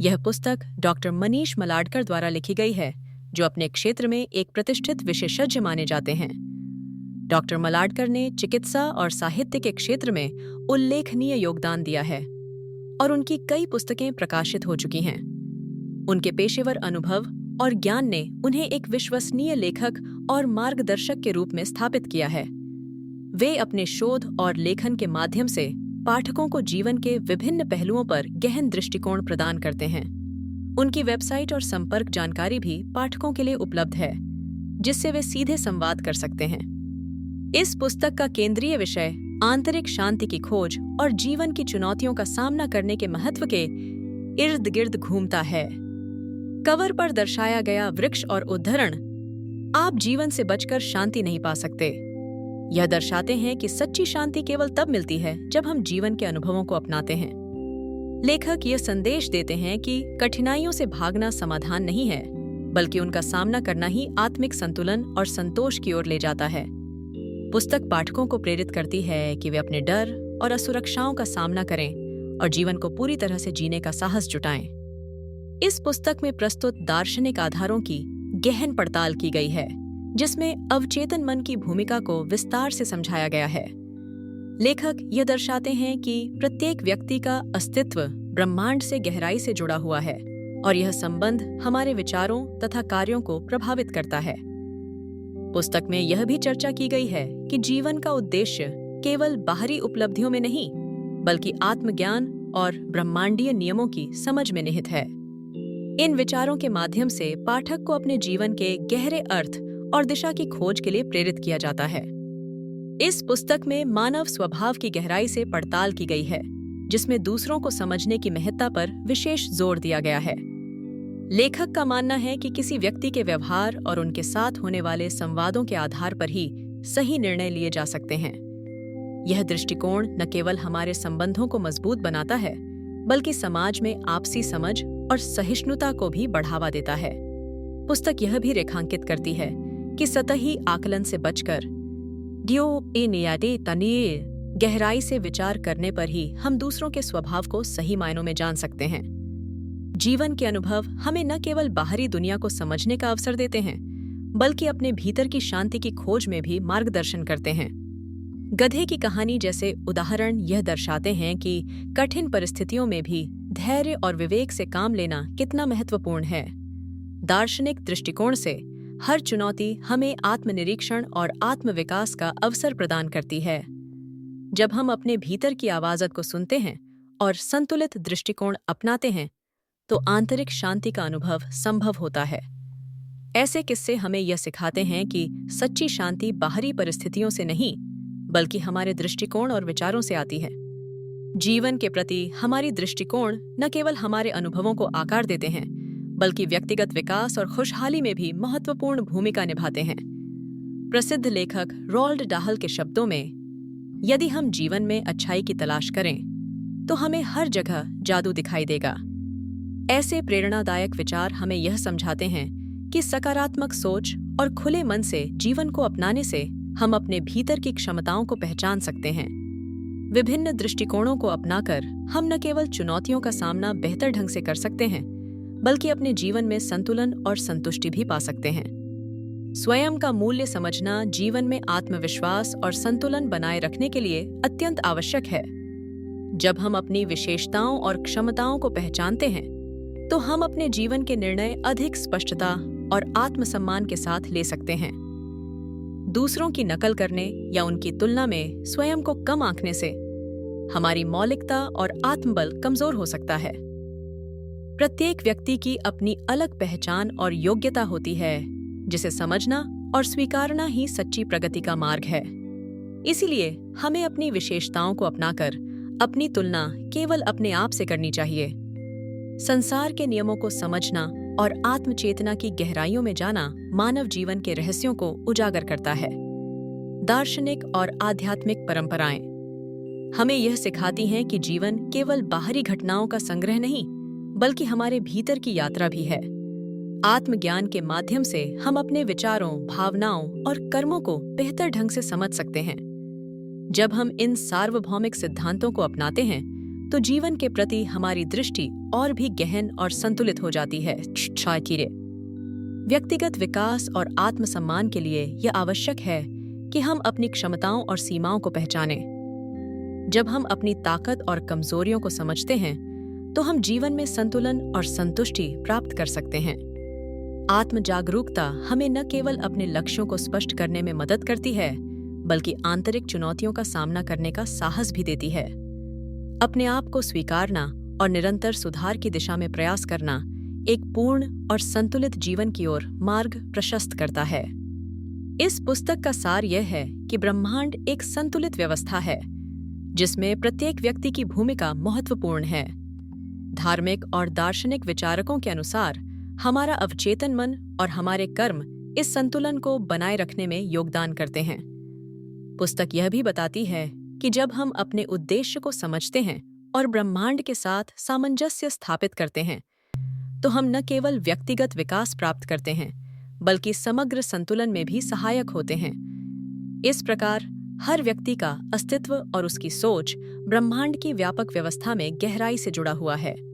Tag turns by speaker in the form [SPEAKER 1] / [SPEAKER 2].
[SPEAKER 1] यह पुस्तक डॉक्टर मनीष मलाडकर द्वारा लिखी गई है, जो अपने क्षेत्र में एक प्रतिष्ठित विशेषज्ञ माने जाते हैं। डॉक्टर मलाडकर ने चिकित्सा और साहित्य के क्षेत्र में उल्लेखनीय योगदान दिया है और उनकी कई पुस्तकें प्रकाशित हो चुकी हैं। उनके पेशेवर अनुभव और ज्ञान ने उन्हें एक विश्वसनीय लेखक और मार्गदर्शक के रूप में स्थापित किया है। वे अपने शोध और लेखन के माध्यम से पाठकों को जीवन के विभिन्न पहलुओं पर गहन दृष्टिकोण प्रदान करते हैं। उनकी वेबसाइट और संपर्क जानकारी भी पाठकों के लिए उपलब्ध है, जिससे वे सीधे संवाद कर सकते हैं। इस पुस्तक का केंद्रीय विषय आंतरिक शांति की खोज और जीवन की चुनौतियों का सामना करने के महत्व के इर्द गिर्द घूमता है। कवर पर दर्शाया गया वृक्ष और उद्धरण आप जीवन से बचकर शांति नहीं पा सकते। यह दर्शाते हैं कि सच्ची शांति केवल तब मिलती है जब हम जीवन के अनुभवों को अपनाते हैं। लेखक यह संदेश देते हैं कि कठिनाइयों से भागना समाधान नहीं है, बल्कि उनका सामना करना ही आत्मिक संतुलन और संतोष की ओर ले जाता है। पुस्तक पाठकों को प्रेरित करती है कि वे अपने डर और असुरक्षाओं का सामना करें और जीवन को पूरी तरह से जीने का साहस जुटाएं। इस पुस्तक में प्रस्तुत दार्शनिक आधारों की गहन पड़ताल की गई है, जिसमें अवचेतन मन की भूमिका को विस्तार से समझाया गया है। लेखक यह दर्शाते हैं कि प्रत्येक व्यक्ति का अस्तित्व ब्रह्मांड से गहराई से जुड़ा हुआ है और यह संबंध हमारे विचारों तथा कार्यों को प्रभावित करता है। पुस्तक में यह भी चर्चा की गई है कि जीवन का उद्देश्य केवल बाहरी उपलब्धियों में नहीं, बल्कि आत्मज्ञान और ब्रह्मांडीय नियमों की समझ में निहित है। इन विचारों के माध्यम से पाठक को अपने जीवन के गहरे अर्थ और दिशा की खोज के लिए प्रेरित किया जाता है। इस पुस्तक में मानव स्वभाव की गहराई से पड़ताल की गई है, जिसमें दूसरों को समझने की महत्ता पर विशेष जोर दिया गया है। लेखक का मानना है कि किसी व्यक्ति के व्यवहार और उनके साथ होने वाले संवादों के आधार पर ही सही निर्णय लिए जा सकते हैं। यह दृष्टिकोण न केवल हमारे संबंधों को मजबूत बनाता है, बल्कि समाज में आपसी समझ और सहिष्णुता को भी बढ़ावा देता है। पुस्तक यह भी रेखांकित करती है कि सतही आकलन से बचकर गहराई से विचार करने पर ही हम दूसरों के स्वभाव को सही मायनों में जान सकते हैं। जीवन के अनुभव हमें न केवल बाहरी दुनिया को समझने का अवसर देते हैं, बल्कि अपने भीतर की शांति की खोज में भी मार्गदर्शन करते हैं। गधे की कहानी जैसे उदाहरण यह दर्शाते हैं कि कठिन परिस्थितियों में भी धैर्य और विवेक से काम लेना कितना महत्वपूर्ण है। दार्शनिक दृष्टिकोण से हर चुनौती हमें आत्मनिरीक्षण और आत्मविकास का अवसर प्रदान करती है। जब हम अपने भीतर की आवाज़ को सुनते हैं और संतुलित दृष्टिकोण अपनाते हैं, तो आंतरिक शांति का अनुभव संभव होता है। ऐसे किस्से हमें यह सिखाते हैं कि सच्ची शांति बाहरी परिस्थितियों से नहीं, बल्कि हमारे दृष्टिकोण और विचारों से आती है। जीवन के प्रति हमारी दृष्टिकोण न केवल हमारे अनुभवों को आकार देते हैं, बल्कि व्यक्तिगत विकास और खुशहाली में भी महत्वपूर्ण भूमिका निभाते हैं। प्रसिद्ध लेखक रोल्ड डाहल के शब्दों में, यदि हम जीवन में अच्छाई की तलाश करें, तो हमें हर जगह जादू दिखाई देगा। ऐसे प्रेरणादायक विचार हमें यह समझाते हैं कि सकारात्मक सोच और खुले मन से जीवन को अपनाने से हम अपने भीतर की क्षमताओं को पहचान सकते हैं। विभिन्न दृष्टिकोणों को अपनाकर हम न केवल चुनौतियों का सामना बेहतर ढंग से कर सकते हैं, बल्कि अपने जीवन में संतुलन और संतुष्टि भी पा सकते हैं। स्वयं का मूल्य समझना जीवन में आत्मविश्वास और संतुलन बनाए रखने के लिए अत्यंत आवश्यक है। जब हम अपनी विशेषताओं और क्षमताओं को पहचानते हैं, तो हम अपने जीवन के निर्णय अधिक स्पष्टता और आत्मसम्मान के साथ ले सकते हैं। दूसरों की नकल करने या उनकी तुलना में स्वयं को कम आंकने से हमारी मौलिकता और आत्मबल कमजोर हो सकता है। प्रत्येक व्यक्ति की अपनी अलग पहचान और योग्यता होती है, जिसे समझना और स्वीकारना ही सच्ची प्रगति का मार्ग है। इसीलिए हमें अपनी विशेषताओं को अपनाकर अपनी तुलना केवल अपने आप से करनी चाहिए। संसार के नियमों को समझना और आत्मचेतना की गहराइयों में जाना मानव जीवन के रहस्यों को उजागर करता है। दार्शनिक और आध्यात्मिक परंपराएं हमें यह सिखाती हैं कि जीवन केवल बाहरी घटनाओं का संग्रह नहीं, बल्कि हमारे भीतर की यात्रा भी है। आत्मज्ञान के माध्यम से हम अपने विचारों, भावनाओं और कर्मों को बेहतर ढंग से समझ सकते हैं। जब हम इन सार्वभौमिक सिद्धांतों को अपनाते हैं, तो जीवन के प्रति हमारी दृष्टि और भी गहन और संतुलित हो जाती है। व्यक्तिगत विकास और आत्मसम्मान के लिए यह आवश्यक है कि हम अपनी क्षमताओं और सीमाओं को पहचानें। जब हम अपनी ताकत और कमजोरियों को समझते हैं, तो हम जीवन में संतुलन और संतुष्टि प्राप्त कर सकते हैं। आत्म जागरूकता हमें न केवल अपने लक्ष्यों को स्पष्ट करने में मदद करती है, बल्कि आंतरिक चुनौतियों का सामना करने का साहस भी देती है। अपने आप को स्वीकारना और निरंतर सुधार की दिशा में प्रयास करना एक पूर्ण और संतुलित जीवन की ओर मार्ग प्रशस्त करता है। इस पुस्तक का सार यह है कि ब्रह्मांड एक संतुलित व्यवस्था है, जिसमें प्रत्येक व्यक्ति की भूमिका महत्वपूर्ण है। धार्मिक और दार्शनिक विचारकों के अनुसार हमारा अवचेतन मन और हमारे कर्म इस संतुलन को बनाए रखने में योगदान करते हैं। पुस्तक यह भी बताती है कि जब हम अपने उद्देश्य को समझते हैं और ब्रह्मांड के साथ सामंजस्य स्थापित करते हैं, तो हम न केवल व्यक्तिगत विकास प्राप्त करते हैं, बल्कि समग्र संतुलन में भी सहायक होते हैं। इस प्रकार हर व्यक्ति का अस्तित्व और उसकी सोच ब्रह्मांड की व्यापक व्यवस्था में गहराई से जुड़ा हुआ है।